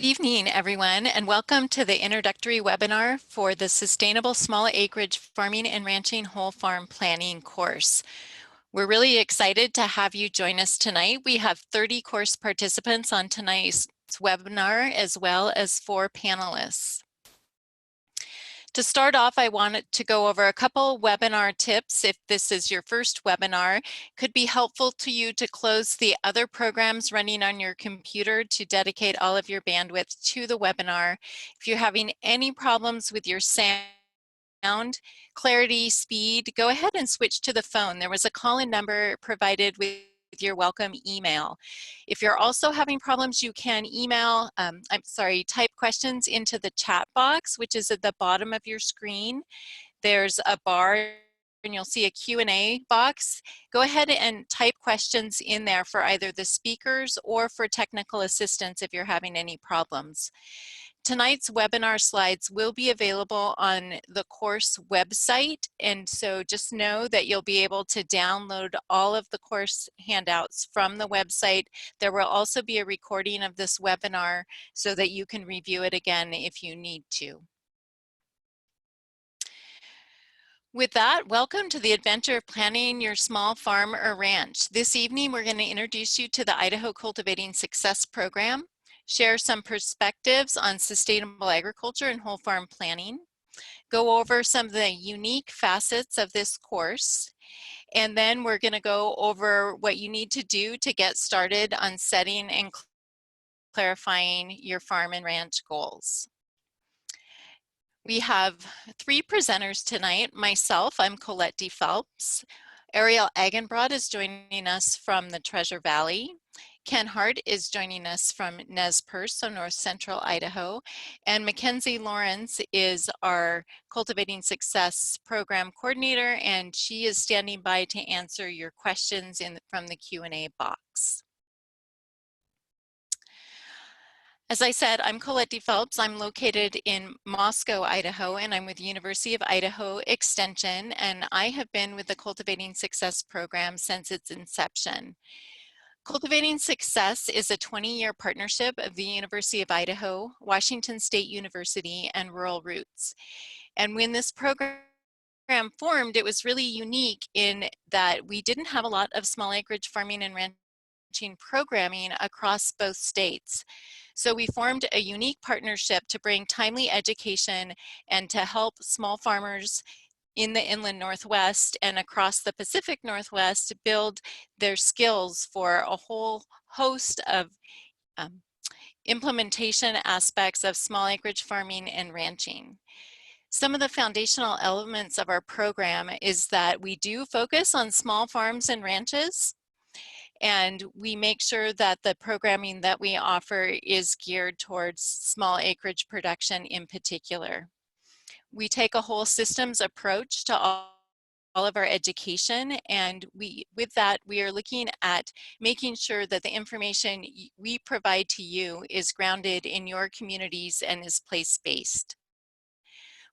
Evening, everyone, and welcome to the introductory webinar for the Sustainable Small Acreage Farming and Ranching Whole Farm Planning course. We're really excited to have you join us tonight. We have 30 course participants on tonight's webinar, as well as 4 panelists. To start off, I wanted to go over a couple webinar tips. If this is your first webinar, could be helpful to you to close the other programs running on your computer to dedicate all of your bandwidth to the webinar. If you're having any problems with your sound, clarity, speed, go ahead and switch to the phone. There was a call-in number provided with your welcome email. If you're also having problems, you can type questions into the chat box, which is at the bottom of your screen. There's a bar and you'll see a Q&A box. Go ahead and type questions in there for either the speakers or for technical assistance if you're having any problems. Tonight's webinar slides will be available on the course website, and so just know that you'll be able to download all of the course handouts from the website. There will also be a recording of this webinar so that you can review it again if you need to. With that, welcome to the adventure of planning your small farm or ranch. This evening, we're going to introduce you to the Idaho Cultivating Success Program, share some perspectives on sustainable agriculture and whole farm planning, go over some of the unique facets of this course, and then we're going to go over what you need to do to get started on setting and clarifying your farm and ranch goals. We have 3 presenters tonight. Myself, I'm Colette DePhelps. Ariel Agenbroad is joining us from the Treasure Valley. Ken Hart is joining us from Nez Perce, so north central Idaho. And Mackenzie Lawrence is our Cultivating Success Program coordinator, and she is standing by to answer your questions from the Q&A box. As I said, I'm Colette DePhelps. I'm located in Moscow, Idaho, and I'm with the University of Idaho Extension, and I have been with the Cultivating Success Program since its inception. Cultivating Success is a 20-year partnership of the University of Idaho, Washington State University, and Rural Roots. And when this program formed, it was really unique in that we didn't have a lot of small acreage farming and ranching programming across both states. So we formed a unique partnership to bring timely education and to help small farmers in the inland Northwest and across the Pacific Northwest build their skills for a whole host of implementation aspects of small acreage farming and ranching. Some of the foundational elements of our program is that we do focus on small farms and ranches, and we make sure that the programming that we offer is geared towards small acreage production in particular. We take a whole systems approach to all of our education, and with that we are looking at making sure that the information we provide to you is grounded in your communities and is place-based.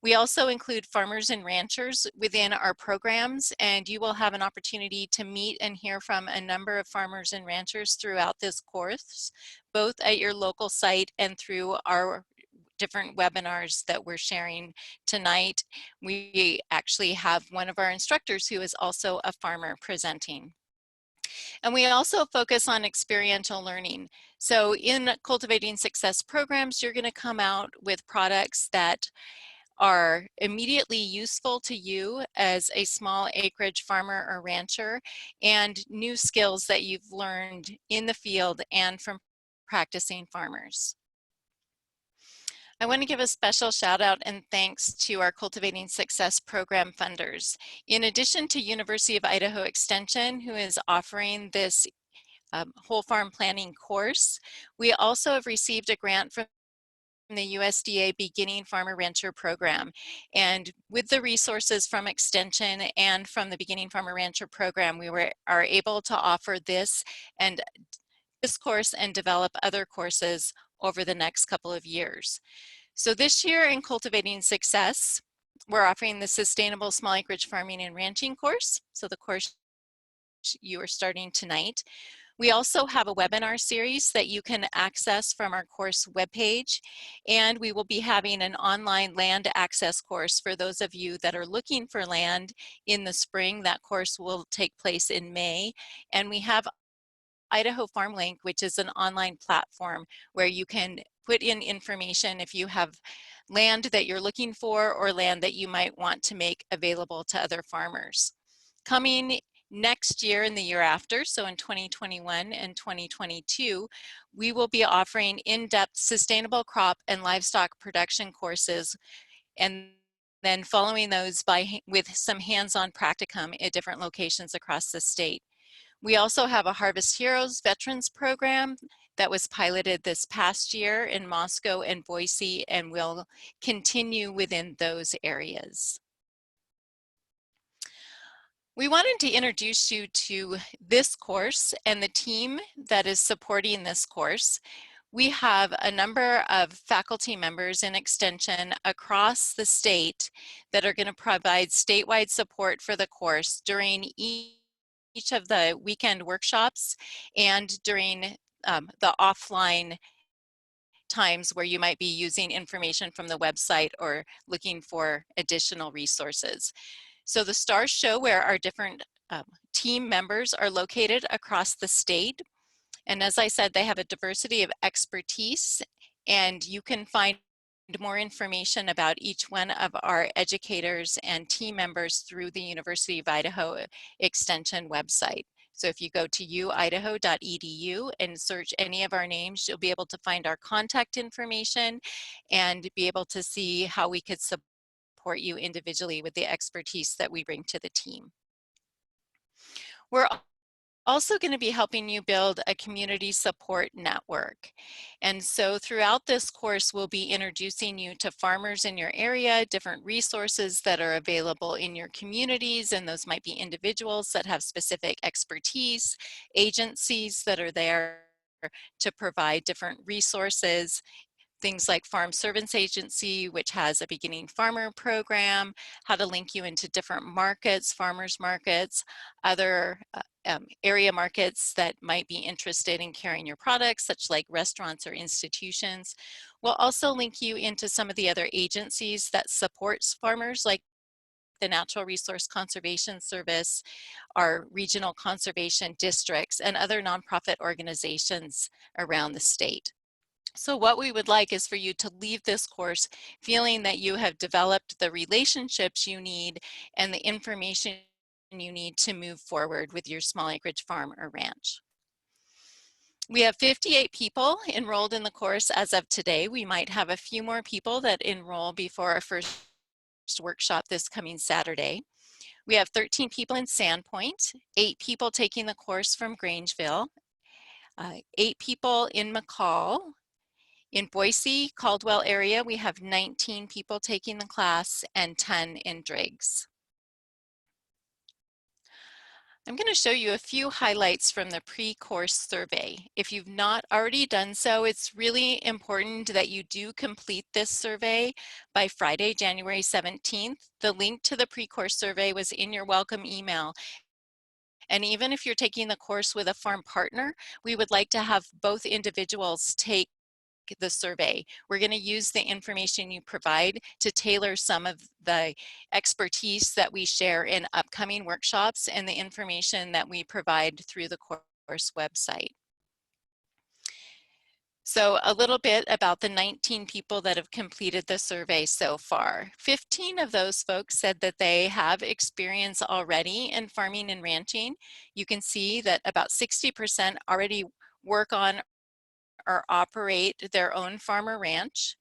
We also include farmers and ranchers within our programs, and you will have an opportunity to meet and hear from a number of farmers and ranchers throughout this course, both at your local site and through our different webinars that we're sharing tonight. We actually have one of our instructors who is also a farmer presenting. And we also focus on experiential learning. So in Cultivating Success programs, you're going to come out with products that are immediately useful to you as a small acreage farmer or rancher, and new skills that you've learned in the field and from practicing farmers. I want to give a special shout out and thanks to our Cultivating Success Program funders. In addition to University of Idaho Extension, who is offering this whole farm planning course, we also have received a grant from the USDA Beginning Farmer Rancher Program. And with the resources from Extension and from the Beginning Farmer Rancher Program, we are able to offer this course and develop other courses over the next couple of years. So this year in Cultivating Success, we're offering the Sustainable Small Acreage Farming and Ranching course. So the course you are starting tonight. We also have a webinar series that you can access from our course webpage, and we will be having an online land access course for those of you that are looking for land in the spring. That course will take place in May, and we have Idaho Farm Link, which is an online platform where you can put in information if you have land that you're looking for or land that you might want to make available to other farmers. Coming next year and the year after, so in 2021 and 2022, we will be offering in-depth sustainable crop and livestock production courses, and then following those with some hands-on practicum at different locations across the state. We also have a Harvest Heroes Veterans Program that was piloted this past year in Moscow and Boise, and will continue within those areas. We wanted to introduce you to this course and the team that is supporting this course. We have a number of faculty members in Extension across the state that are going to provide statewide support for the course during each of the weekend workshops and during the offline times where you might be using information from the website or looking for additional resources. So the stars show where our different team members are located across the state. And as I said, they have a diversity of expertise, and you can find more information about each one of our educators and team members through the University of Idaho Extension website. So if you go to uidaho.edu and search any of our names, you'll be able to find our contact information and be able to see how we could support you individually with the expertise that we bring to the team. We're also going to be helping you build a community support network. And so throughout this course, we'll be introducing you to farmers in your area, different resources that are available in your communities, and those might be individuals that have specific expertise, agencies that are there to provide different resources, things like Farm Servants Agency, which has a beginning farmer program, how to link you into different markets, farmers markets, other area markets that might be interested in carrying your products, such like restaurants or institutions. We'll also link you into some of the other agencies that supports farmers, like the Natural Resource Conservation Service, our regional conservation districts, and other nonprofit organizations around the state. So what we would like is for you to leave this course feeling that you have developed the relationships you need and the information you need to move forward with your small acreage farm or ranch. We have 58 people enrolled in the course as of today. We might have a few more people that enroll before our first workshop this coming Saturday. We have 13 people in Sandpoint, 8 people taking the course from Grangeville, 8 people in McCall. In Boise, Caldwell area, we have 19 people taking the class and 10 in Driggs. I'm going to show you a few highlights from the pre-course survey. If you've not already done so, it's really important that you do complete this survey by Friday, January 17th. The link to the pre-course survey was in your welcome email. And even if you're taking the course with a farm partner, we would like to have both individuals take the survey. We're going to use the information you provide to tailor some of the expertise that we share in upcoming workshops and the information that we provide through the course website. So a little bit about the 19 people that have completed the survey so far. 15 of those folks said that they have experience already in farming and ranching. You can see that about 60% already work on or operate their own farm or ranch.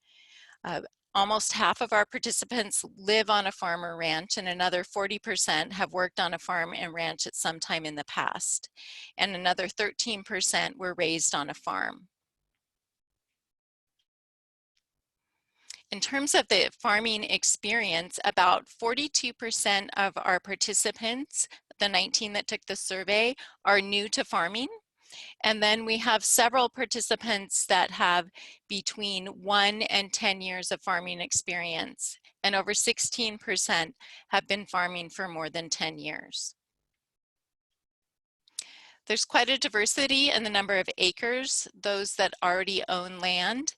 Almost half of our participants live on a farm or ranch, and another 40% have worked on a farm and ranch at some time in the past. And another 13% were raised on a farm. In terms of the farming experience, about 42% of our participants, the 19 that took the survey, are new to farming. And then we have several participants that have between 1 and 10 years of farming experience, and over 16% have been farming for more than 10 years. There's quite a diversity in the number of acres, those that already own land.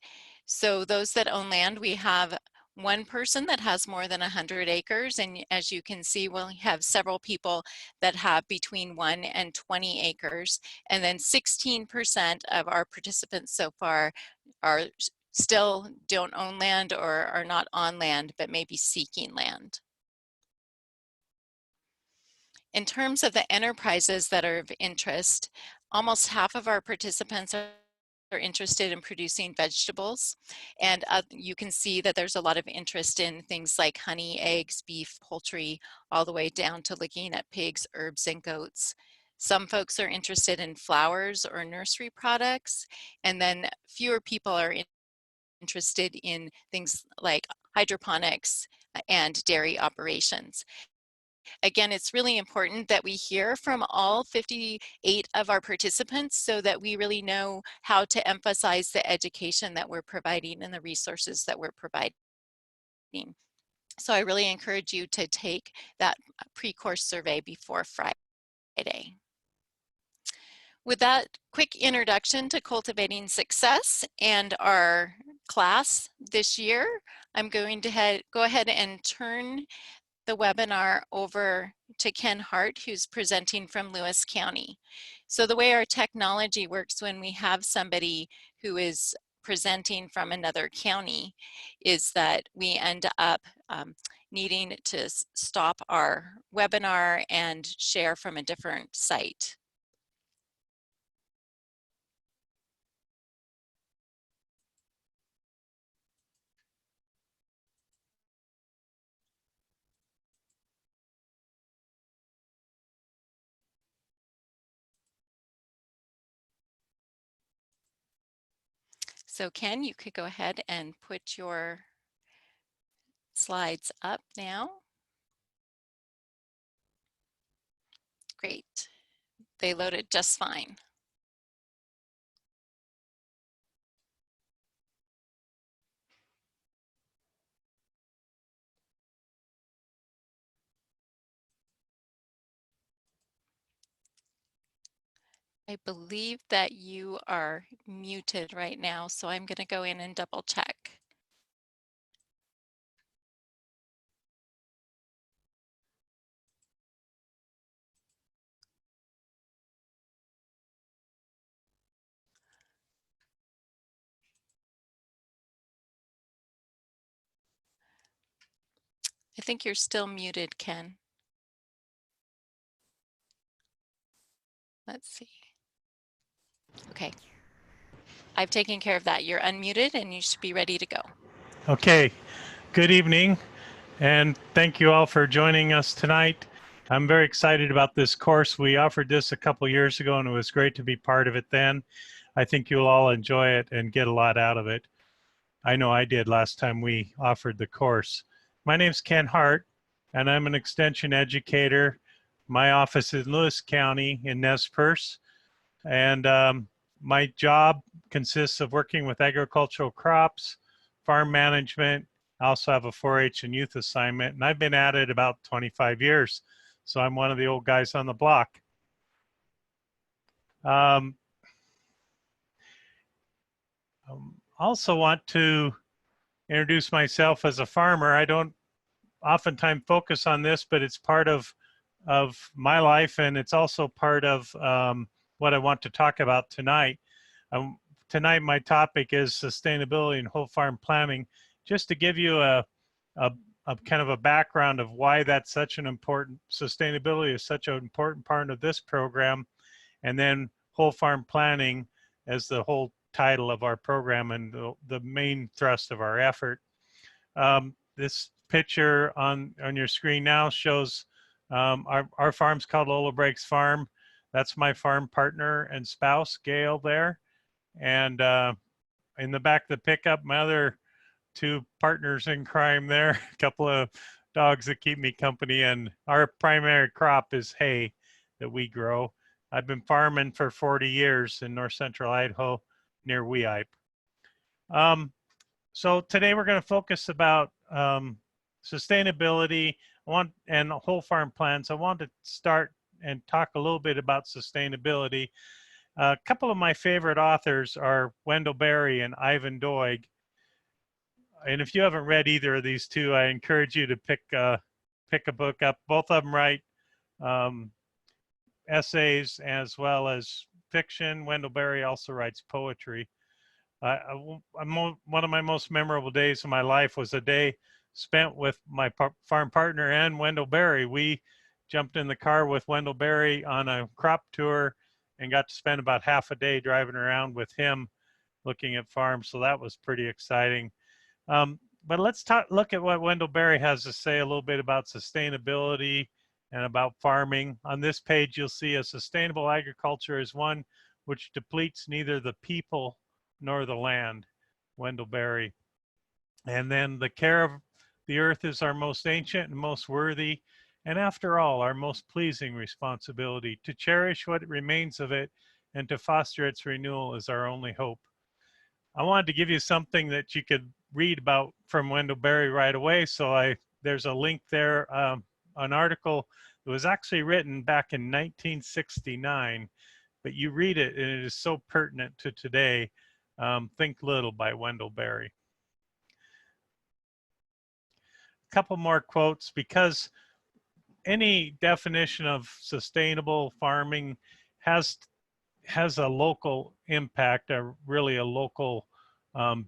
So those that own land, we have one person that has more than 100 acres. And as you can see, we'll have several people that have between 1 and 20 acres. And then 16% of our participants so far are still don't own land or are not on land, but may be seeking land. In terms of the enterprises that are of interest, almost half of our participants are interested in producing vegetables. And you can see that there's a lot of interest in things like honey, eggs, beef, poultry, all the way down to looking at pigs, herbs, and goats. Some folks are interested in flowers or nursery products, and then fewer people are interested in things like hydroponics and dairy operations. Again, it's really important that we hear from all 58 of our participants so that we really know how to emphasize the education that we're providing and the resources that we're providing. So I really encourage you to take that pre-course survey before Friday. With that quick introduction to Cultivating Success and our class this year, I'm going to go ahead and turn the webinar over to Ken Hart, who's presenting from Lewis County. So the way our technology works when we have somebody who is presenting from another county is that we end up needing to stop our webinar and share from a different site. So Ken, you could go ahead and put your slides up now. Great. They loaded just fine. I believe that you are muted right now, so I'm going to go in and double check. I think you're still muted, Ken. Let's see. Okay. I've taken care of that. You're unmuted and you should be ready to go. Okay. Good evening, and thank you all for joining us tonight. I'm very excited about this course. We offered this a couple years ago, and it was great to be part of it then. I think you'll all enjoy it and get a lot out of it. I know I did last time we offered the course. My name's Ken Hart, and I'm an extension educator. My office is in Lewis County in Nez Perce, and my job consists of working with agricultural crops, farm management. I also have a 4-H and youth assignment, and I've been at it about 25 years. So I'm one of the old guys on the block. Also want to introduce myself as a farmer. I don't oftentimes focus on this, but it's part of my life, and it's also part of what I want to talk about tonight. Tonight, my topic is sustainability and whole farm planning. Just to give you a kind of a background of why that's such an important, sustainability is such an important part of this program, and then whole farm planning as the whole title of our program and the main thrust of our effort. This picture on your screen now shows our farm's called Lola Breaks Farm. That's my farm partner and spouse, Gail, there. And in the back of the pickup, my other two partners in crime there, a couple of dogs that keep me company, and our primary crop is hay that we grow. I've been farming for 40 years in north central Idaho near Weippe. So today we're going to focus about sustainability and whole farm plans. I want to start and talk a little bit about sustainability. A couple of my favorite authors are Wendell Berry and Ivan Doig. And if you haven't read either of these two, I encourage you to pick a book up. Both of them write um, essays as well as fiction. Wendell Berry also writes poetry. One of my most memorable days of my life was a day spent with my farm partner and Wendell Berry. We jumped in the car with Wendell Berry on a crop tour and got to spend about half a day driving around with him looking at farms. So that was pretty exciting. But let's look at what Wendell Berry has to say a little bit about sustainability and about farming. On this page, you'll see a sustainable agriculture is one which depletes neither the people nor the land, Wendell Berry. And then the care of the earth is our most ancient and most worthy, and after all, our most pleasing responsibility. To cherish what remains of it and to foster its renewal is our only hope. I wanted to give you something that you could read about from Wendell Berry right away. So there's a link there, an article that was actually written back in 1969, but you read it and it is so pertinent to today. Think Little by Wendell Berry. A couple more quotes, because any definition of sustainable farming has a local impact, really a local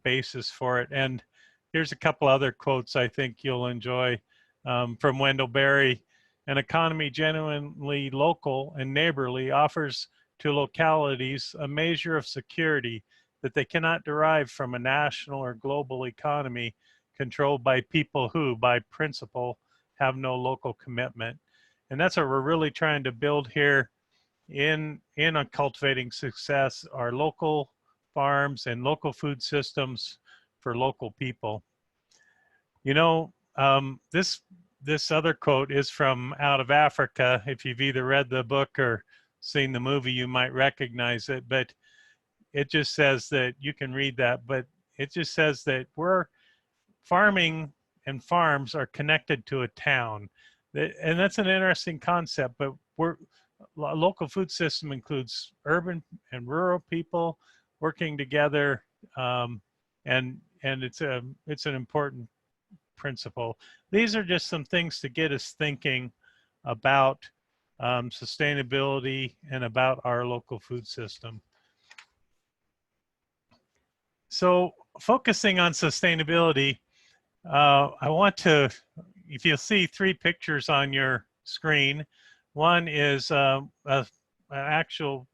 basis for it. And here's a couple other quotes I think you'll enjoy from Wendell Berry. An economy genuinely local and neighborly offers to localities a measure of security that they cannot derive from a national or global economy controlled by people who, by principle, have no local commitment. And that's what we're really trying to build here in a Cultivating Success, our local farms and local food systems for local people. You know, this other quote is from Out of Africa. If you've either read the book or seen the movie, you might recognize it, but it just says that you can read that, but it just says that we're farming and farms are connected to a town. And that's an interesting concept, but a local food system includes urban and rural people working together, and it's an important principle. These are just some things to get us thinking about sustainability and about our local food system. So focusing on sustainability, I want to, if you'll see 3 pictures on your screen, one is an actual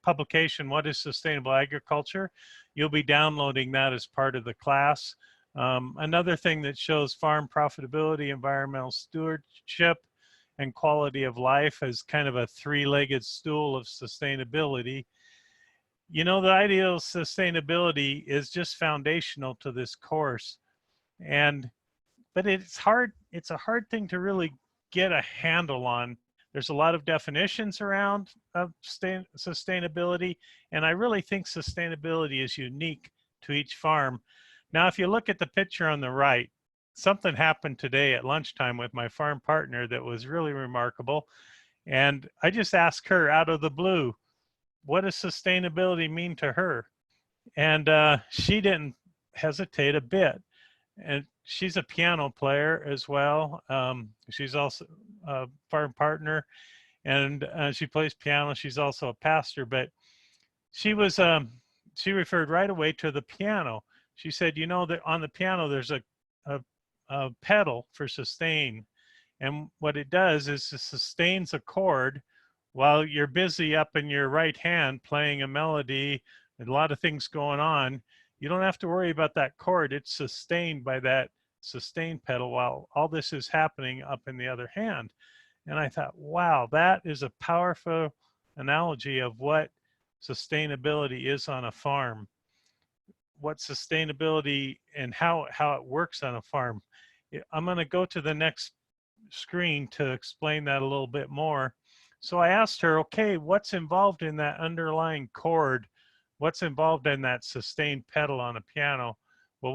publication, What is Sustainable Agriculture? You'll be downloading that as part of the class. Another thing that shows farm profitability, environmental stewardship, and quality of life as kind of a 3-legged stool of sustainability. You know, the ideal sustainability is just foundational to this course. But it's a hard thing to really get a handle on. There's a lot of definitions around sustainability, and I really think sustainability is unique to each farm. Now, if you look at the picture on the right, something happened today at lunchtime with my farm partner that was really remarkable. And I just asked her out of the blue, what does sustainability mean to her? And she didn't hesitate a bit. And she's a piano player as well. She's also a farm partner, and she plays piano. She's also a pastor, but she referred right away to the piano. She said, you know, that on the piano there's a pedal for sustain, and what it does is it sustains a chord while you're busy up in your right hand playing a melody and a lot of things going on. You don't have to worry about that chord. It's sustained by that sustain pedal while all this is happening up in the other hand. And I thought, wow, that is a powerful analogy of what sustainability is on a farm, what sustainability and how it works on a farm. I'm going to go to the next screen to explain that a little bit more. So I asked her, okay, what's involved in that underlying chord? What's involved in that sustained pedal on a piano? Well,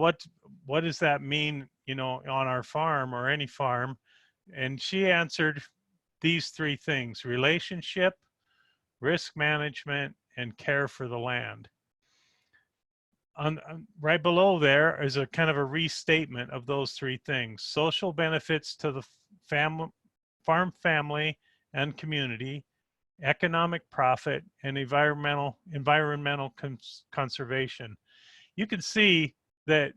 what does that mean, you know, on our farm or any farm? And she answered these three things: relationship, risk management, and care for the land. Right below there is a kind of a restatement of those three things: social benefits to the farm family and community, economic profit, and environmental conservation. You can see that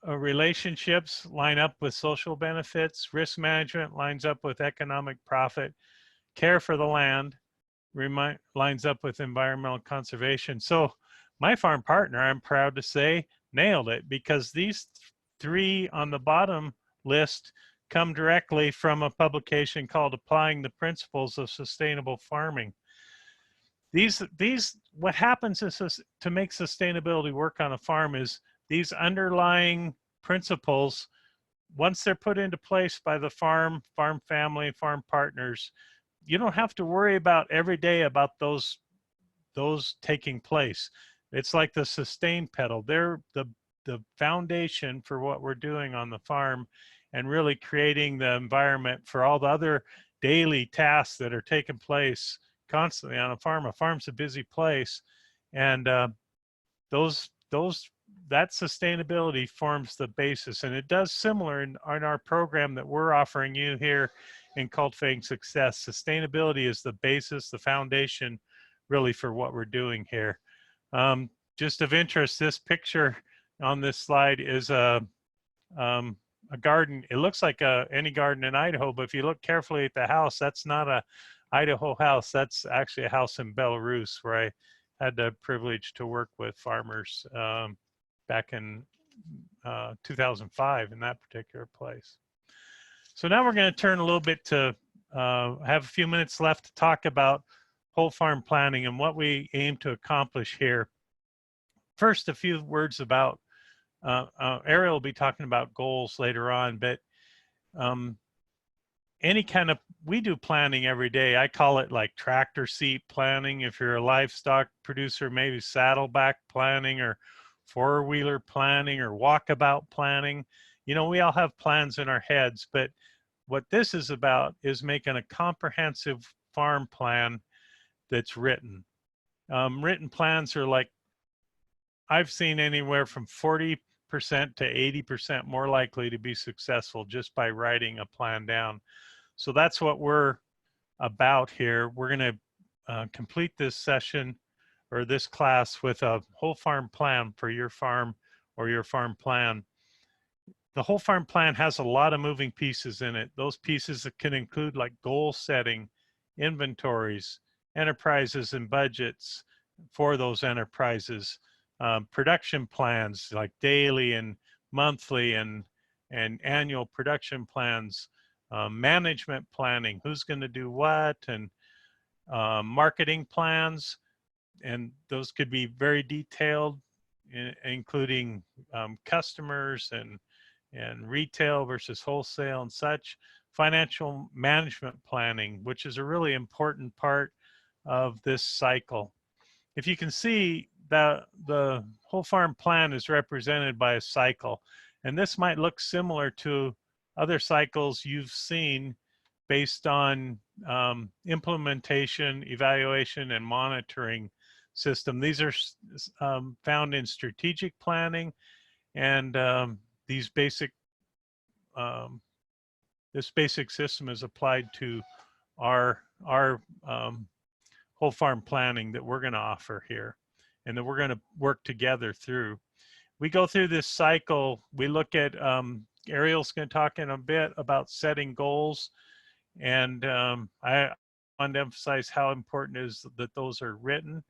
relationships line up with social benefits, risk management lines up with economic profit, care for the land lines up with environmental conservation. So my farm partner, I'm proud to say, nailed it, because these three on the bottom list come directly from a publication called Applying the Principles of Sustainable Farming. What happens is, to make sustainability work on a farm, is these underlying principles, once they're put into place by the farm family, farm partners, you don't have to worry about every day about those taking place. It's like the sustain pedal. They're the foundation for what we're doing on the farm, and really creating the environment for all the other daily tasks that are taking place constantly on a farm. A farm's a busy place, and that sustainability forms the basis. And it does similar in our program that we're offering you here in Cultivating Success. Sustainability is the basis, the foundation, really, for what we're doing here. Just of interest, this picture on this slide is a garden. It looks like any garden in Idaho, but if you look carefully at the house, that's not a Idaho house. That's actually a house in Belarus, where I had the privilege to work with farmers back in 2005 in that particular place. So now we're going to turn a little bit to have a few minutes left to talk about whole farm planning and what we aim to accomplish here. First, a few words about Ariel will be talking about goals later on, but we do planning every day. I call it like tractor seat planning. If you're a livestock producer, maybe saddleback planning, or four-wheeler planning, or walkabout planning. You know, we all have plans in our heads, but what this is about is making a comprehensive farm plan that's written. Written plans are, like, I've seen anywhere from 40% to 80% more likely to be successful just by writing a plan down. So that's what we're about here. We're going to complete this session, or this class, with a whole farm plan for your farm or your farm plan. The whole farm plan has a lot of moving pieces in it. Those pieces can include, like, goal setting, inventories, enterprises and budgets for those enterprises, production plans, like daily and monthly and annual production plans, management planning, who's going to do what, and marketing plans. And those could be very detailed, including customers and retail versus wholesale and such. Financial management planning, which is a really important part of this cycle. If you can see, the whole farm plan is represented by a cycle, and this might look similar to other cycles you've seen based on implementation, evaluation, and monitoring system. These are found in strategic planning, and this basic system is applied to our whole farm planning that we're going to offer here, and that we're going to work together through. We go through this cycle. We look at, Ariel's going to talk in a bit about setting goals, and I want to emphasize how important it is that those are written,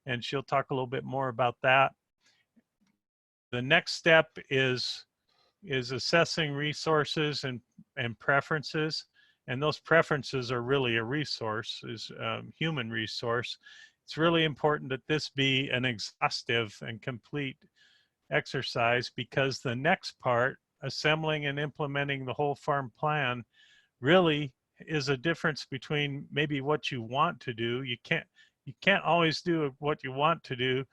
and she'll talk a little bit more about that. The next step is assessing resources and preferences, and those preferences are really a resource, is human resource. It's really important that this be an exhaustive and complete exercise, because the next part, assembling and implementing the whole farm plan, really is a difference between maybe what you want to do. You can't always do what you want to do,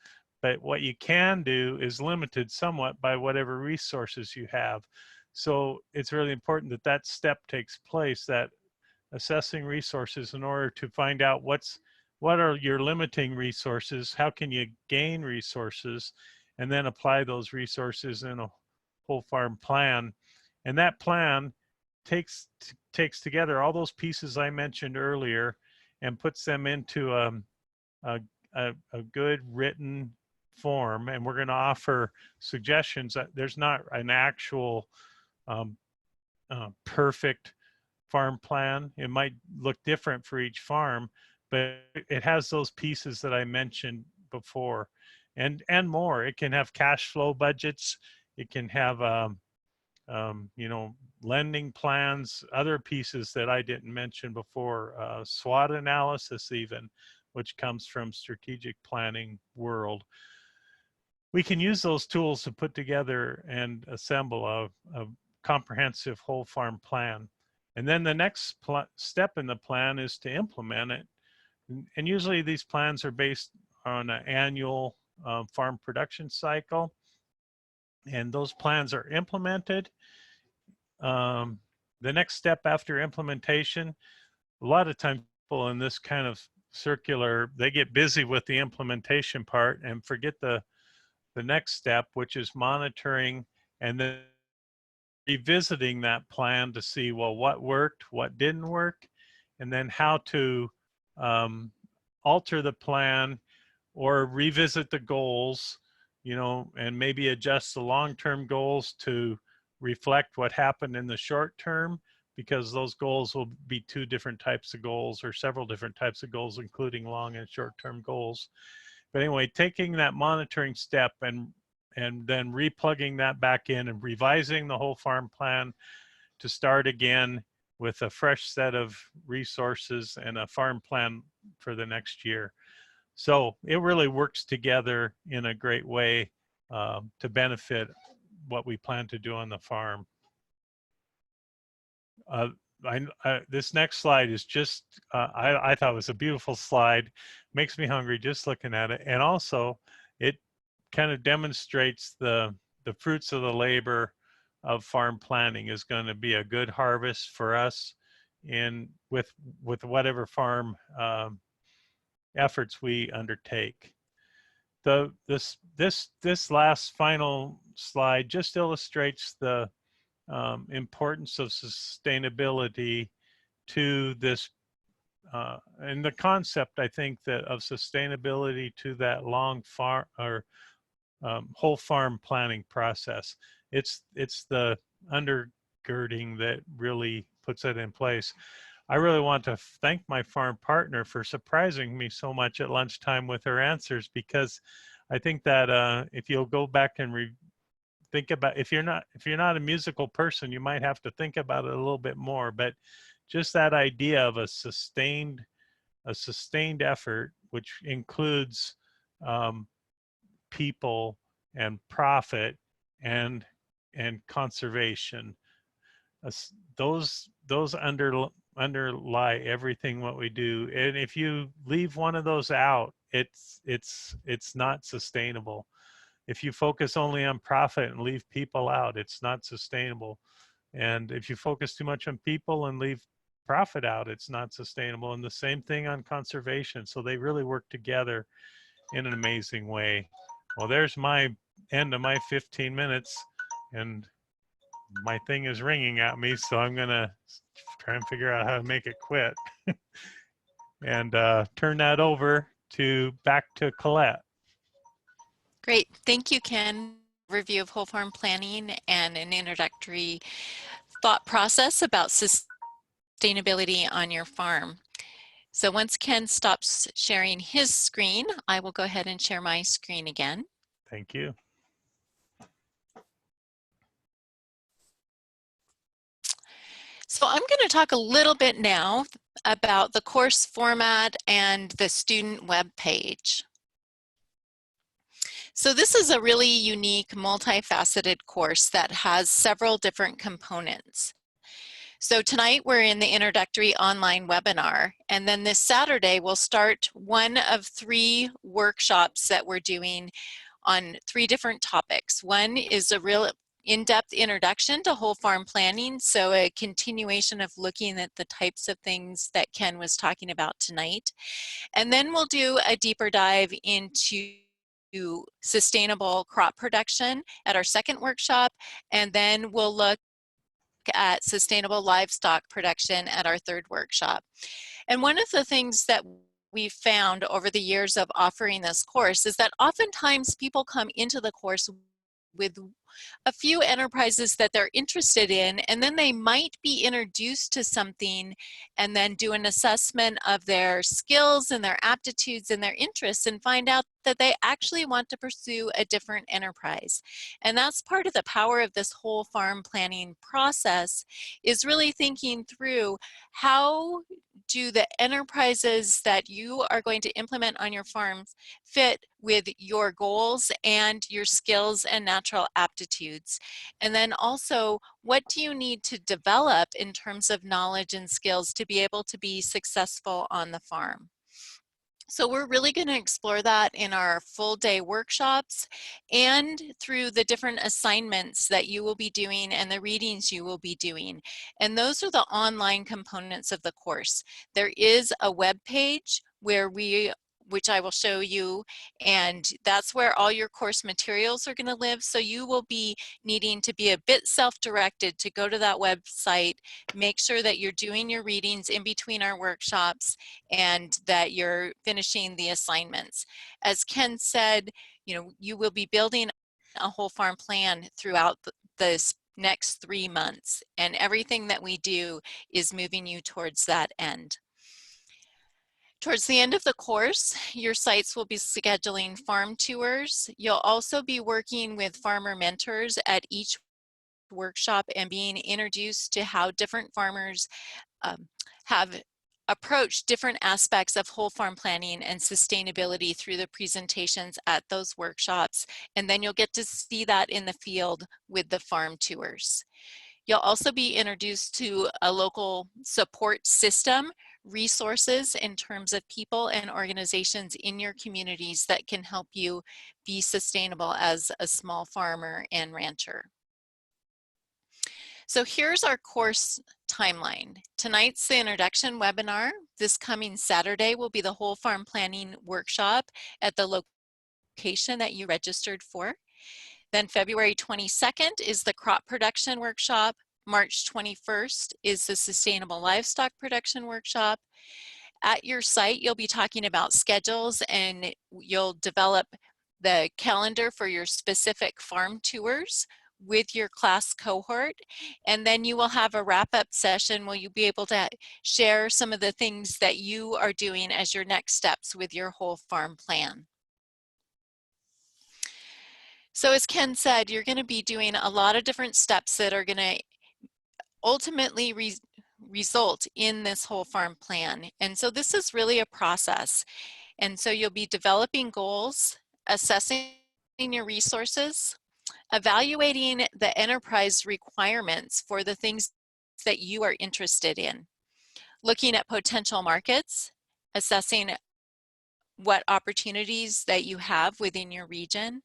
but what you can do is limited somewhat by whatever resources you have. So it's really important that that step takes place, that assessing resources in order to find out what are your limiting resources, how can you gain resources, and then apply those resources in a whole farm plan. And that plan takes together all those pieces I mentioned earlier and puts them into a good written form. And we're going to offer suggestions. There's not an actual perfect farm plan. It might look different for each farm, but it has those pieces that I mentioned before, and more. It can have cash flow budgets. It can have you know, lending plans, other pieces that I didn't mention before, SWOT analysis even, which comes from strategic planning world. We can use those tools to put together and assemble a comprehensive whole farm plan. And then the next step in the plan is to implement it. And usually these plans are based on an annual farm production cycle. And those plans are implemented. The next step after implementation, a lot of times people in this kind of circular, they get busy with the implementation part and forget the next step, which is monitoring and then revisiting that plan to see, well, what worked, what didn't work, and then how to alter the plan or revisit the goals, you know, and maybe adjust the long-term goals to reflect what happened in the short term, because those goals will be two different types of goals or several different types of goals, including long and short-term goals. But anyway, taking that monitoring step and then replugging that back in and revising the whole farm plan to start again with a fresh set of resources and a farm plan for the next year. So it really works together in a great way to benefit what we plan to do on the farm. This next slide is just, I thought it was a beautiful slide. Makes me hungry just looking at it. And also it kind of demonstrates the fruits of the labor of farm planning is going to be a good harvest for us in with whatever farm efforts we undertake. This last final slide just illustrates the importance of sustainability to this and the concept, I think, that of sustainability to that long farm or whole farm planning process. It's the undergirding that really puts it in place. I really want to thank my farm partner for surprising me so much at lunchtime with her answers, because I think that if you'll go back and think about, if you're not a musical person, you might have to think about it a little bit more, but just that idea of a sustained effort, which includes people and profit and conservation. Those underlie everything what we do. And if you leave one of those out, it's not sustainable. If you focus only on profit and leave people out, it's not sustainable. And if you focus too much on people and leave profit out, it's not sustainable. And the same thing on conservation. So they really work together in an amazing way. Well, there's my end of my 15 minutes, and my thing is ringing at me, so I'm gonna try and figure out how to make it quit and turn that over back to Colette. Great, thank you, Ken. Review of whole farm planning and an introductory thought process about sustainability on your farm. So once Ken stops sharing his screen, I will go ahead and share my screen again. Thank you. So I'm going to talk a little bit now about the course format and the student web page. So this is a really unique, multifaceted course that has several different components. So tonight we're in the introductory online webinar, and then this Saturday we'll start one of 3 workshops that we're doing on 3 different topics. One is a real in-depth introduction to whole farm planning, so a continuation of looking at the types of things that Ken was talking about tonight. And then we'll do a deeper dive into sustainable crop production at our second workshop, and then we'll look at sustainable livestock production at our third workshop. And one of the things that we've found over the years of offering this course is that oftentimes people come into the course with a few enterprises that they're interested in, and then they might be introduced to something and then do an assessment of their skills and their aptitudes and their interests and find out that they actually want to pursue a different enterprise. And that's part of the power of this whole farm planning process, is really thinking through how do the enterprises that you are going to implement on your farms fit with your goals and your skills and natural aptitudes? And then also, what do you need to develop in terms of knowledge and skills to be able to be successful on the farm? So we're really going to explore that in our full day workshops and through the different assignments that you will be doing and the readings you will be doing. And those are the online components of the course. There is a web page which I will show you, and that's where all your course materials are going to live. So you will be needing to be a bit self-directed to go to that website, make sure that you're doing your readings in between our workshops, and that you're finishing the assignments. As Ken said, you will be building a whole farm plan throughout this next 3 months, and everything that we do is moving you towards that end. Towards the end of the course, your sites will be scheduling farm tours. You'll also be working with farmer mentors at each workshop and being introduced to how different farmers have approached different aspects of whole farm planning and sustainability through the presentations at those workshops. And then you'll get to see that in the field with the farm tours. You'll also be introduced to a local support system, resources in terms of people and organizations in your communities that can help you be sustainable as a small farmer and rancher. So here's our course timeline. Tonight's the introduction webinar. This coming Saturday will be the whole farm planning workshop at the location that you registered for. Then February 22nd is the crop production workshop. March 21st is the sustainable livestock production workshop. At your site, you'll be talking about schedules, and you'll develop the calendar for your specific farm tours with your class cohort. And then you will have a wrap-up session where you'll be able to share some of the things that you are doing as your next steps with your whole farm plan. So as Ken said, you're going to be doing a lot of different steps that are going to ultimately result in this whole farm plan. And so this is really a process. And so you'll be developing goals, assessing your resources, evaluating the enterprise requirements for the things that you are interested in, looking at potential markets, assessing what opportunities that you have within your region.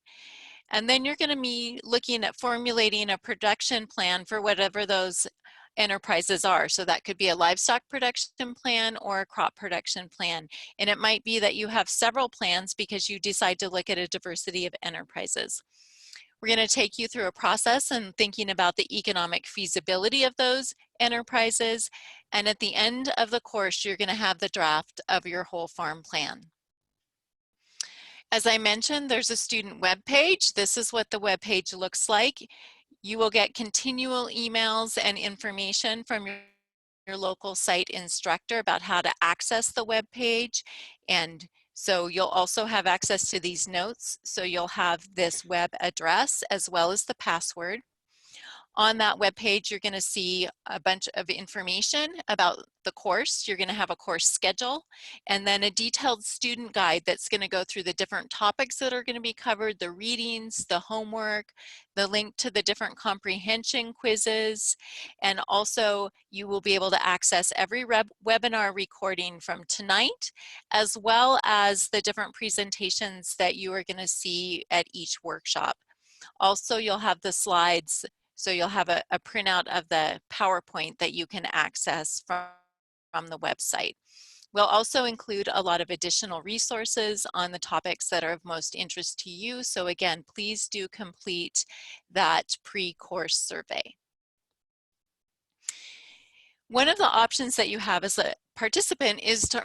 And then you're going to be looking at formulating a production plan for whatever those enterprises are. So that could be a livestock production plan or a crop production plan. And it might be that you have several plans because you decide to look at a diversity of enterprises. We're going to take you through a process and thinking about the economic feasibility of those enterprises. And at the end of the course, you're going to have the draft of your whole farm plan. As I mentioned, there's a student web page. This is what the web page looks like. You will get continual emails and information from your local site instructor about how to access the web page. And so you'll also have access to these notes. So you'll have this web address as well as the password. On that web page, you're going to see a bunch of information about the course. You're going to have a course schedule and then a detailed student guide that's going to go through the different topics that are going to be covered, the readings, the homework, the link to the different comprehension quizzes, and also you will be able to access every webinar recording from tonight, as well as the different presentations that you are going to see at each workshop. Also, you'll have the slides, so you'll have a printout of the PowerPoint that you can access from the website. We'll also include a lot of additional resources on the topics that are of most interest to you. So again, please do complete that pre-course survey. One of the options that you have as a participant is to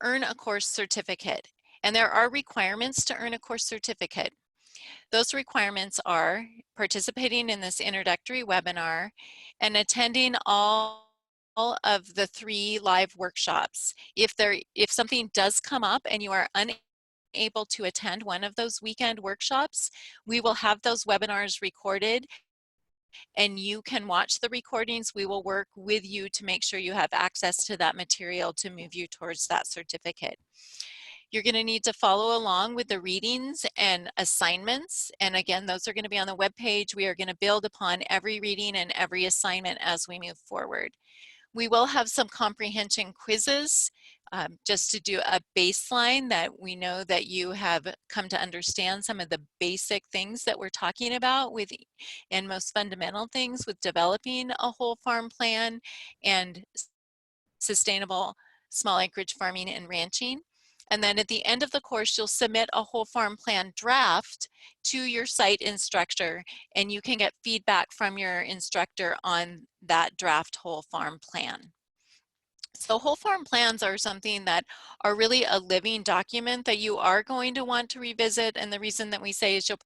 earn a course certificate. And there are requirements to earn a course certificate. Those requirements are participating in this introductory webinar and attending all of the 3 live workshops. If something does come up and you are unable to attend one of those weekend workshops, we will have those webinars recorded and you can watch the recordings. We will work with you to make sure you have access to that material to move you towards that certificate. You're going to need to follow along with the readings and assignments. And again, those are going to be on the webpage. We are going to build upon every reading and every assignment as we move forward. We will have some comprehension quizzes just to do a baseline that we know that you have come to understand some of the basic things that we're talking about with, and most fundamental things with developing a whole farm plan and sustainable small acreage farming and ranching. And then at the end of the course, you'll submit a whole farm plan draft to your site instructor, and you can get feedback from your instructor on that draft whole farm plan. So whole farm plans are something that are really a living document that you are going to want to revisit. And the reason that we say is you'll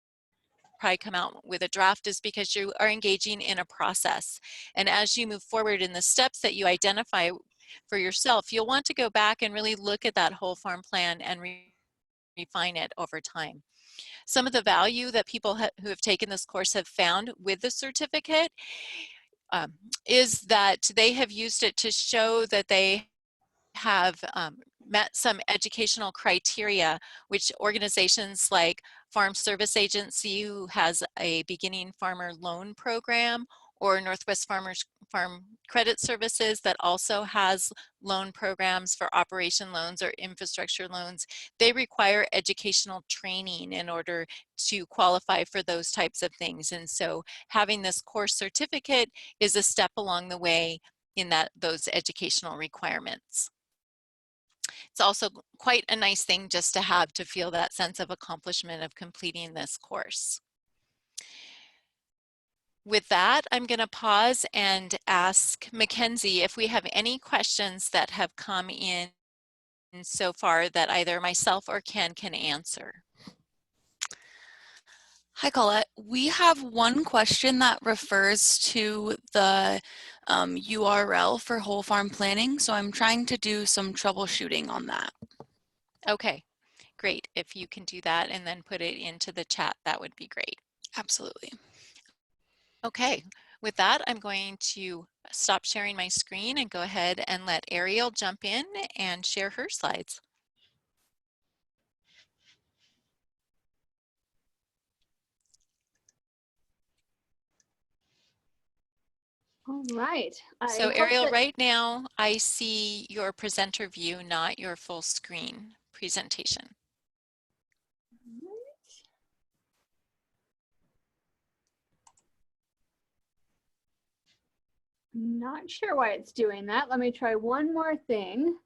probably come out with a draft is because you are engaging in a process. And as you move forward in the steps that you identify for yourself, you'll want to go back and really look at that whole farm plan and refine it over time. Some of the value that people who have taken this course have found with the certificate is that they have used it to show that they have met some educational criteria, which organizations like Farm Service Agency, who has a beginning farmer loan program, or Northwest Farmers Farm Credit Services that also has loan programs for operation loans or infrastructure loans. They require educational training in order to qualify for those types of things. And so having this course certificate is a step along the way in those educational requirements. It's also quite a nice thing just to have to feel that sense of accomplishment of completing this course. With that, I'm going to pause and ask Mackenzie if we have any questions that have come in so far that either myself or Ken can answer. Hi, Colette. We have one question that refers to the URL for whole farm planning, so I'm trying to do some troubleshooting on that. Okay, great. If you can do that and then put it into the chat, that would be great. Absolutely. Okay, with that, I'm going to stop sharing my screen and go ahead and let Ariel jump in and share her slides. All right. So Ariel, right now I see your presenter view, not your full screen presentation. Not sure why it's doing that. Let me try one more thing.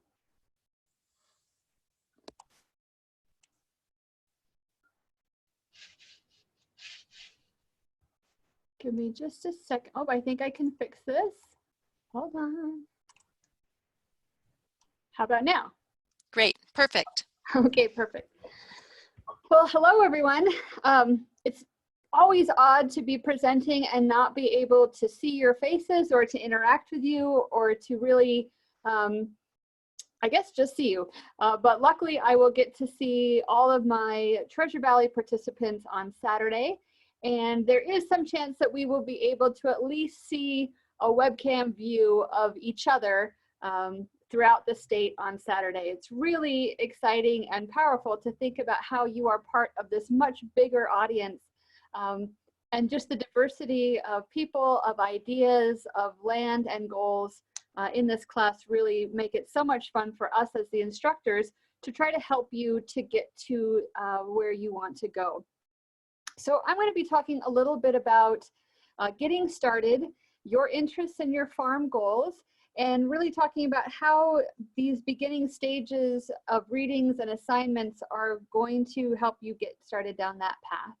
Give me just a sec. Oh, I think I can fix this. Hold on. How about now? Great, perfect. Okay, perfect. Well, hello everyone. It's always odd to be presenting and not be able to see your faces or to interact with you or to really, I guess, just see you. But luckily I will get to see all of my Treasure Valley participants on Saturday. And there is some chance that we will be able to at least see a webcam view of each other throughout the state on Saturday. It's really exciting and powerful to think about how you are part of this much bigger audience, and just the diversity of people, of ideas, of land and goals in this class really make it so much fun for us as the instructors to try to help you to get to where you want to go. So I'm going to be talking a little bit about getting started, your interests and your farm goals, and really talking about how these beginning stages of readings and assignments are going to help you get started down that path.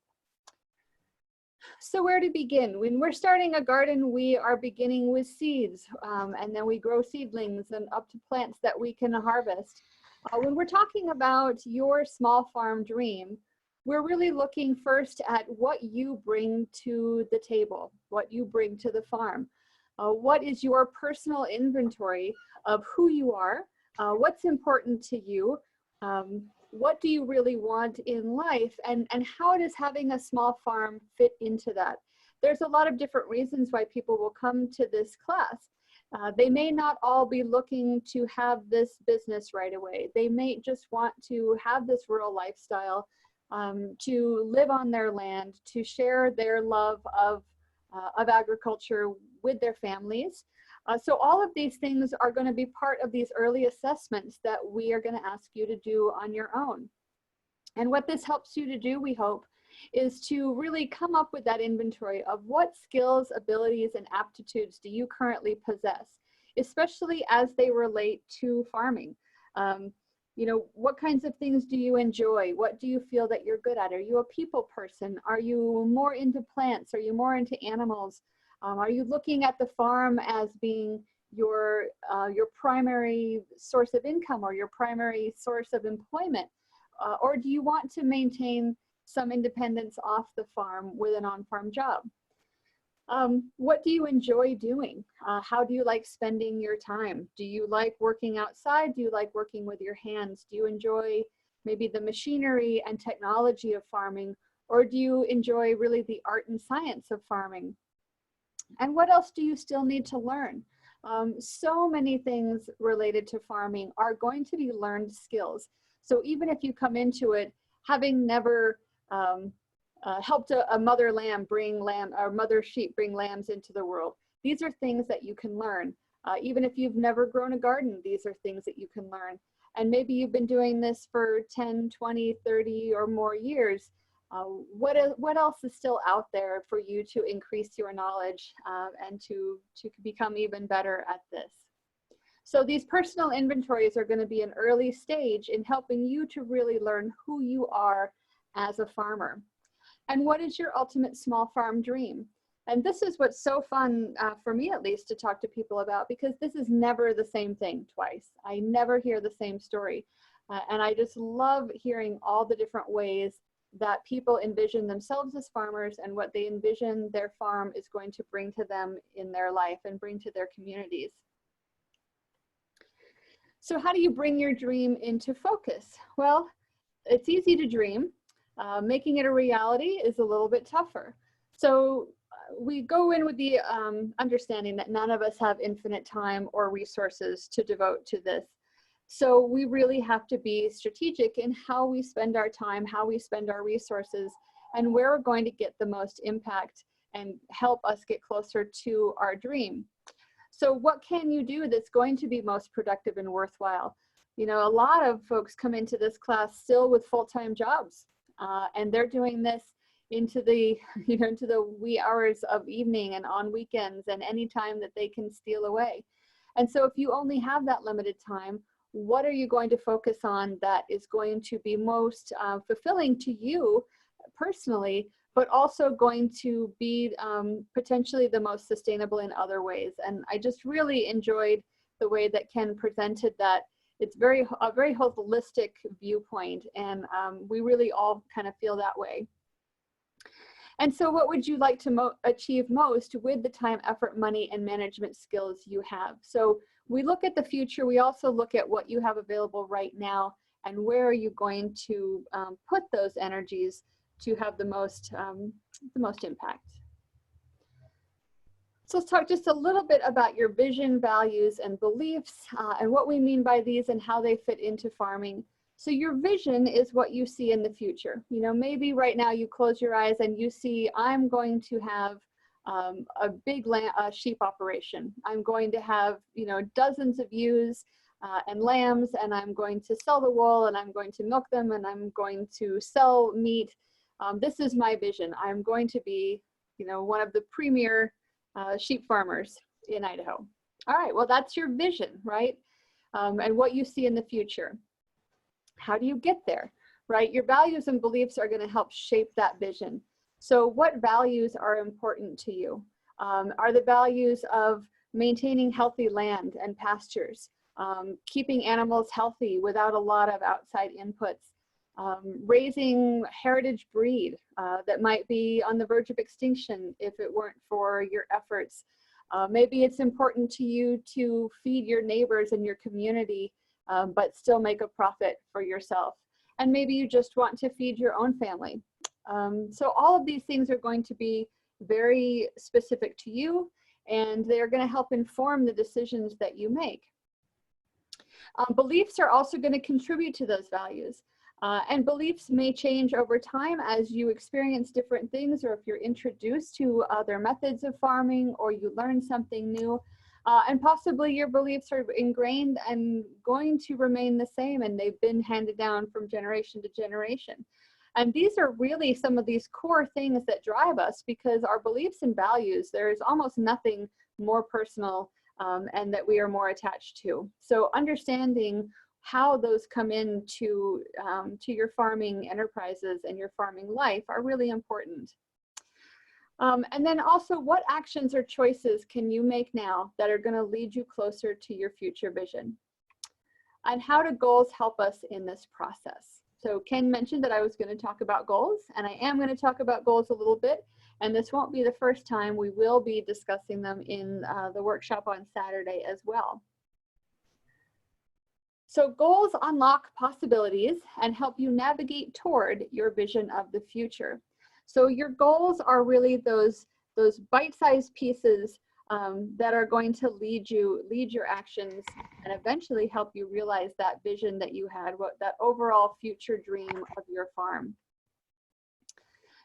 So where to begin? When we're starting a garden, we are beginning with seeds, and then we grow seedlings and up to plants that we can harvest. When we're talking about your small farm dream, we're really looking first at what you bring to the table, what you bring to the farm. What is your personal inventory of who you are, what's important to you, what do you really want in life, and how does having a small farm fit into that? There's a lot of different reasons why people will come to this class. They may not all be looking to have this business right away. They may just want to have this rural lifestyle, to live on their land, to share their love of agriculture with their families. So all of these things are going to be part of these early assessments that we are going to ask you to do on your own. And what this helps you to do, we hope, is to really come up with that inventory of what skills, abilities, and aptitudes do you currently possess, especially as they relate to farming. You know, what kinds of things do you enjoy? What do you feel that you're good at? Are you a people person? Are you more into plants? Are you more into animals? Are you looking at the farm as being your primary source of income or your primary source of employment? Or do you want to maintain some independence off the farm with an on-farm job? What do you enjoy doing? How do you like spending your time? Do you like working outside? Do you like working with your hands? Do you enjoy maybe the machinery and technology of farming? Or do you enjoy really the art and science of farming? And what else do you still need to learn? So many things related to farming are going to be learned skills. So even if you come into it having never helped a mother lamb bring or mother sheep bring lambs into the world, these are things that you can learn. Even if you've never grown a garden, these are things that you can learn. And maybe you've been doing this for 10, 20, 30 or more years. What else is still out there for you to increase your knowledge and to become even better at this? So these personal inventories are going to be an early stage in helping you to really learn who you are as a farmer. And what is your ultimate small farm dream? And this is what's so fun, for me at least, to talk to people about, because this is never the same thing twice. I never hear the same story. And I just love hearing all the different ways that people envision themselves as farmers and what they envision their farm is going to bring to them in their life and bring to their communities. So how do you bring your dream into focus? Well, it's easy to dream. Making it a reality is a little bit tougher. So we go in with the understanding that none of us have infinite time or resources to devote to this. So we really have to be strategic in how we spend our time, how we spend our resources, and where we're going to get the most impact and help us get closer to our dream. So what can you do that's going to be most productive and worthwhile? You know, a lot of folks come into this class still with full-time jobs, and they're doing this into the, into the wee hours of evening and on weekends and any time that they can steal away. And so if you only have that limited time, what are you going to focus on that is going to be most fulfilling to you personally, but also going to be potentially the most sustainable in other ways? And I just really enjoyed the way that Ken presented that. It's a very holistic viewpoint, and we really all kind of feel that way. And so what would you like to achieve most with the time, effort, money, and management skills you have? So we look at the future. We also look at what you have available right now and where are you going to put those energies to have the most impact. So let's talk just a little bit about your vision, values, and beliefs, and what we mean by these and how they fit into farming. So your vision is what you see in the future. You know, maybe right now you close your eyes and you see, I'm going to have a big sheep operation. I'm going to have, dozens of ewes and lambs, and I'm going to sell the wool, and I'm going to milk them, and I'm going to sell meat. This is my vision. I'm going to be, you know, one of the premier sheep farmers in Idaho. All right, well, that's your vision, right? And what you see in the future. How do you get there, right? Your values and beliefs are going to help shape that vision. So what values are important to you? Are the values of maintaining healthy land and pastures, keeping animals healthy without a lot of outside inputs, raising heritage breed that might be on the verge of extinction if it weren't for your efforts. Maybe it's important to you to feed your neighbors in your community, but still make a profit for yourself. And maybe you just want to feed your own family. So all of these things are going to be very specific to you, and they're going to help inform the decisions that you make. Beliefs are also going to contribute to those values. And beliefs may change over time as you experience different things, or if you're introduced to other methods of farming, or you learn something new. And possibly your beliefs are ingrained and going to remain the same, and they've been handed down from generation to generation. And these are really some of these core things that drive us, because our beliefs and values, there is almost nothing more personal and that we are more attached to. So understanding how those come into to your farming enterprises and your farming life are really important. And then also, what actions or choices can you make now that are going to lead you closer to your future vision? And how do goals help us in this process? So Ken mentioned that I was going to talk about goals, and I am going to talk about goals a little bit. And this won't be the first time. We will be discussing them in the workshop on Saturday as well. So goals unlock possibilities and help you navigate toward your vision of the future. So your goals are really those bite-sized pieces that are going to lead your actions and eventually help you realize that vision that you had, that overall future dream of your farm.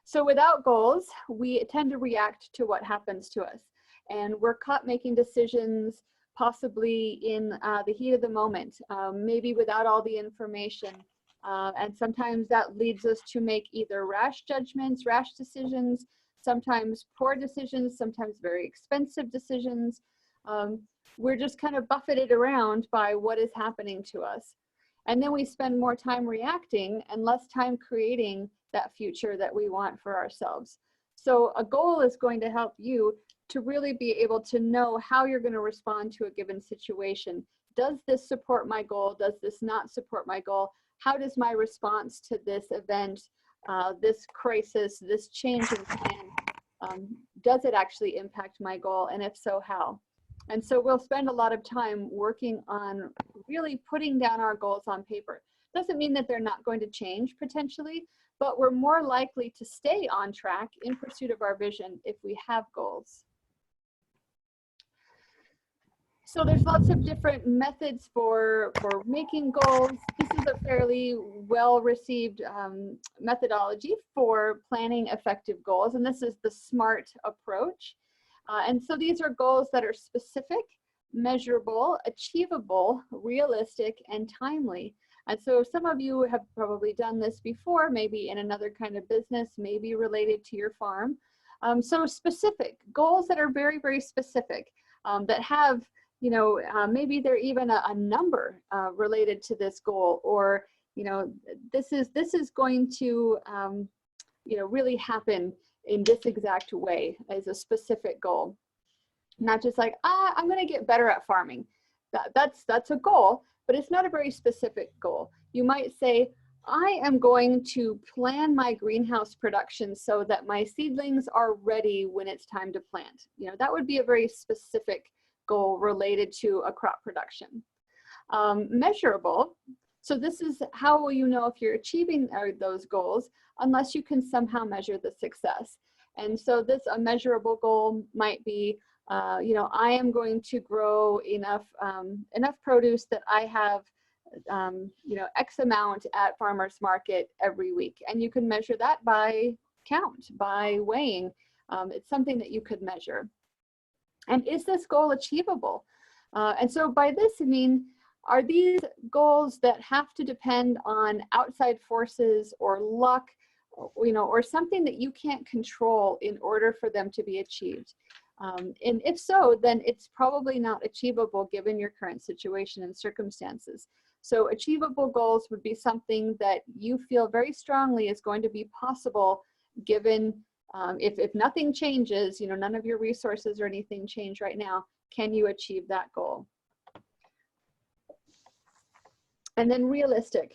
So without goals, we tend to react to what happens to us, and we're caught making decisions possibly in the heat of the moment, maybe without all the information. And sometimes that leads us to make either rash judgments, rash decisions, sometimes poor decisions, sometimes very expensive decisions. We're just kind of buffeted around by what is happening to us. And then we spend more time reacting and less time creating that future that we want for ourselves. So a goal is going to help you to really be able to know how you're going to respond to a given situation. Does this support my goal? Does this not support my goal? How does my response to this event, this crisis, this change in plan, does it actually impact my goal? And if so, how? And so we'll spend a lot of time working on really putting down our goals on paper. Doesn't mean that they're not going to change potentially, but we're more likely to stay on track in pursuit of our vision if we have goals. So there's lots of different methods for making goals. This is a fairly well-received methodology for planning effective goals, and this is the SMART approach. And so these are goals that are specific, measurable, achievable, realistic, and timely. And so some of you have probably done this before, maybe in another kind of business, maybe related to your farm. So specific, goals that are very, very specific, that have, you know, maybe they're even a number related to this goal, or, you know, this is going to, you know, really happen in this exact way as a specific goal. Not just like, I'm going to get better at farming. That's a goal, but it's not a very specific goal. You might say, I am going to plan my greenhouse production so that my seedlings are ready when it's time to plant. You know, that would be a very specific goal related to a crop production. Measurable. So this is how will you know if you're achieving those goals unless you can somehow measure the success. And so a measurable goal might be, you know, I am going to grow enough produce that I have, you know, X amount at farmer's market every week. And you can measure that by count, by weighing. It's something that you could measure. And is this goal achievable? And so by this, I mean, are these goals that have to depend on outside forces or luck or something that you can't control in order for them to be achieved. And if so, then it's probably not achievable given your current situation and circumstances. So achievable goals would be something that you feel very strongly is going to be possible given if nothing changes, none of your resources or anything change right now, can you achieve that goal? And then realistic.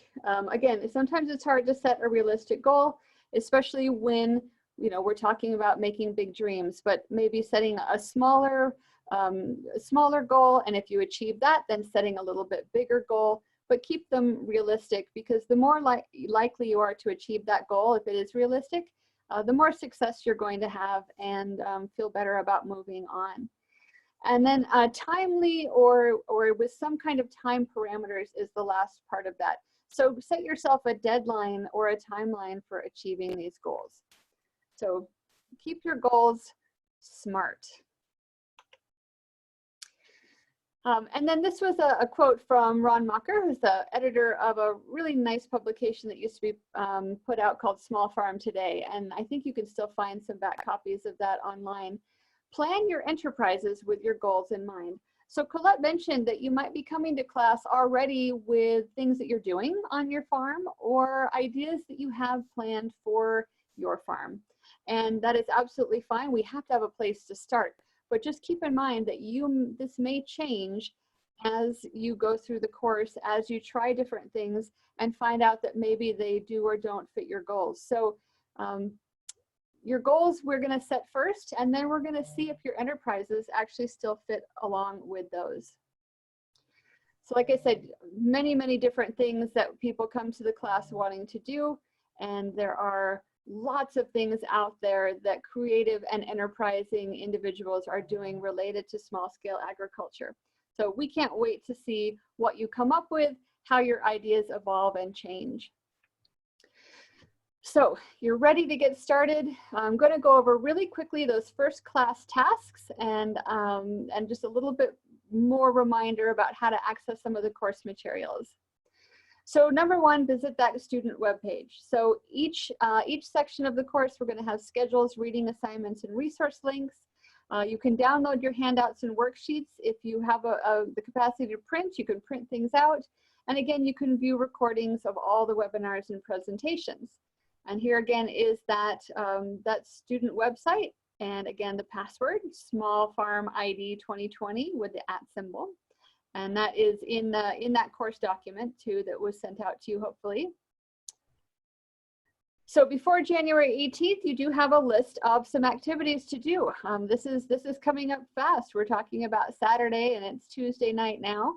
Again, sometimes it's hard to set a realistic goal, especially when we're talking about making big dreams, but maybe setting a smaller goal, and if you achieve that, then setting a little bit bigger goal, but keep them realistic, because the more likely you are to achieve that goal, if it is realistic, the more success you're going to have and feel better about moving on. And then timely or with some kind of time parameters is the last part of that. So set yourself a deadline or a timeline for achieving these goals. So keep your goals smart. And then this was a quote from Ron Macher, who's the editor of a really nice publication that used to be put out called Small Farm Today. And I think you can still find some back copies of that online. Plan your enterprises with your goals in mind. So Colette mentioned that you might be coming to class already with things that you're doing on your farm or ideas that you have planned for your farm. And that is absolutely fine. We have to have a place to start. But just keep in mind that this may change as you go through the course, as you try different things and find out that maybe they do or don't fit your goals. So your goals we're going to set first, and then we're going to see if your enterprises actually still fit along with those. So like I said, many, many different things that people come to the class wanting to do, and there are lots of things out there that creative and enterprising individuals are doing related to small-scale agriculture. So we can't wait to see what you come up with, how your ideas evolve and change. So you're ready to get started. I'm going to go over really quickly those first class tasks and just a little bit more reminder about how to access some of the course materials. So number one, visit that student webpage. So each section of the course, we're going to have schedules, reading assignments, and resource links. You can download your handouts and worksheets. If you have the capacity to print, you can print things out. And again, you can view recordings of all the webinars and presentations. And here again is that student website. And again, the password, Small Farm ID 2020 with the @ symbol. And that is in that course document too that was sent out to you hopefully. So before January 18th, you do have a list of some activities to do. This is coming up fast. We're talking about Saturday and it's Tuesday night now.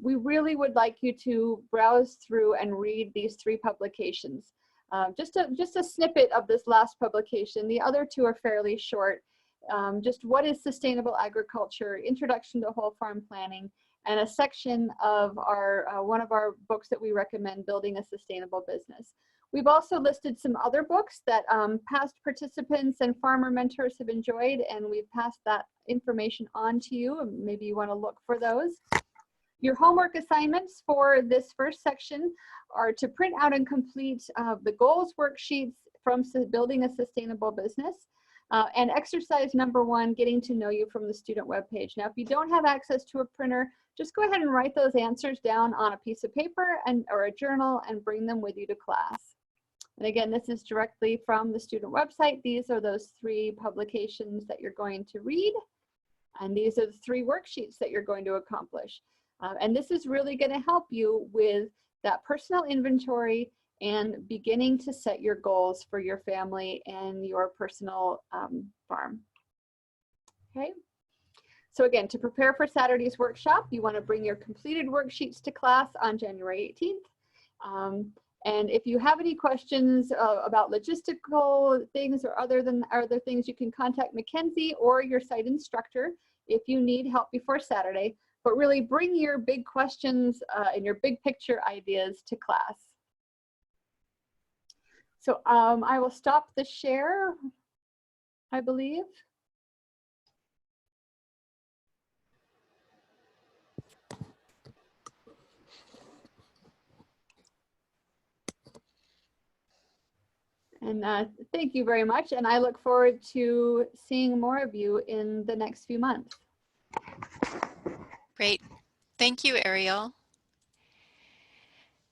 We really would like you to browse through and read these 3 publications. Just a snippet of this last publication. The other 2 are fairly short. Just what is sustainable agriculture, introduction to whole farm planning, and a section of our one of our books that we recommend, Building a Sustainable Business. We've also listed some other books that past participants and farmer mentors have enjoyed, and we've passed that information on to you, and maybe you want to look for those. Your homework assignments for this first section are to print out and complete the goals worksheets from Building a Sustainable Business. And exercise number 1, getting to know you from the student webpage. Now, if you don't have access to a printer, just go ahead and write those answers down on a piece of paper or a journal and bring them with you to class. And again, this is directly from the student website. These are those 3 publications that you're going to read. And these are the 3 worksheets that you're going to accomplish. And this is really going to help you with that personal inventory and beginning to set your goals for your family and your personal farm. Okay. So again, to prepare for Saturday's workshop, you want to bring your completed worksheets to class on January 18th. And if you have any questions about logistical things or other things, you can contact Mackenzie or your site instructor if you need help before Saturday. But really bring your big questions and your big picture ideas to class. So I will stop the share, I believe. And thank you very much. And I look forward to seeing more of you in the next few months. Great. Thank you, Ariel.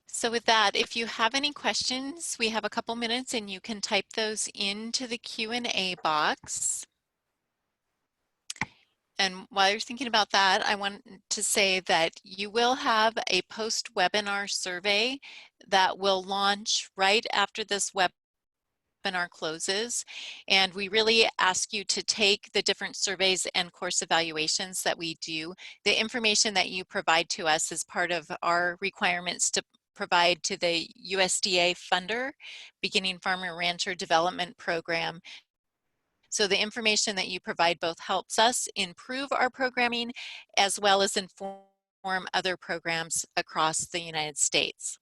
So with that, if you have any questions, we have a couple minutes and you can type those into the Q&A box. And while you're thinking about that, I want to say that you will have a post-webinar survey that will launch right after this webinar closes. And we really ask you to take the different surveys and course evaluations that we do. The information that you provide to us is part of our requirements to provide to the USDA funder, Beginning Farmer Rancher Development Program. So the information that you provide both helps us improve our programming as well as inform other programs across the United States.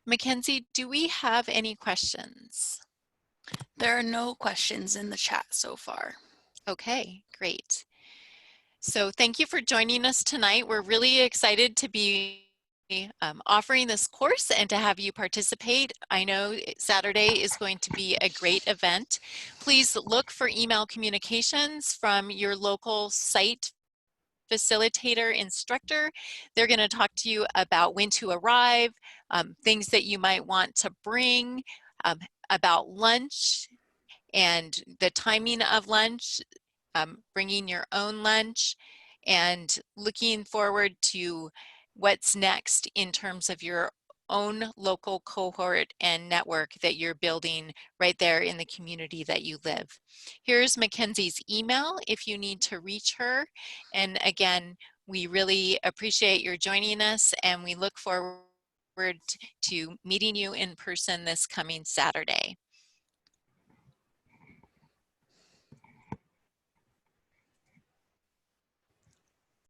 Mackenzie, do we have any questions? There are no questions in the chat so far. Okay, great. So thank you for joining us tonight. We're really excited to be offering this course and to have you participate. I know Saturday is going to be a great event. Please look for email communications from your local site facilitator instructor. They're going to talk to you about when to arrive, things that you might want to bring, about lunch and the timing of lunch, bringing your own lunch, and looking forward to what's next in terms of your own local cohort and network that you're building right there in the community that you live. Here's Mackenzie's email if you need to reach her. And again, we really appreciate your joining us, and we look forward to meeting you in person this coming Saturday.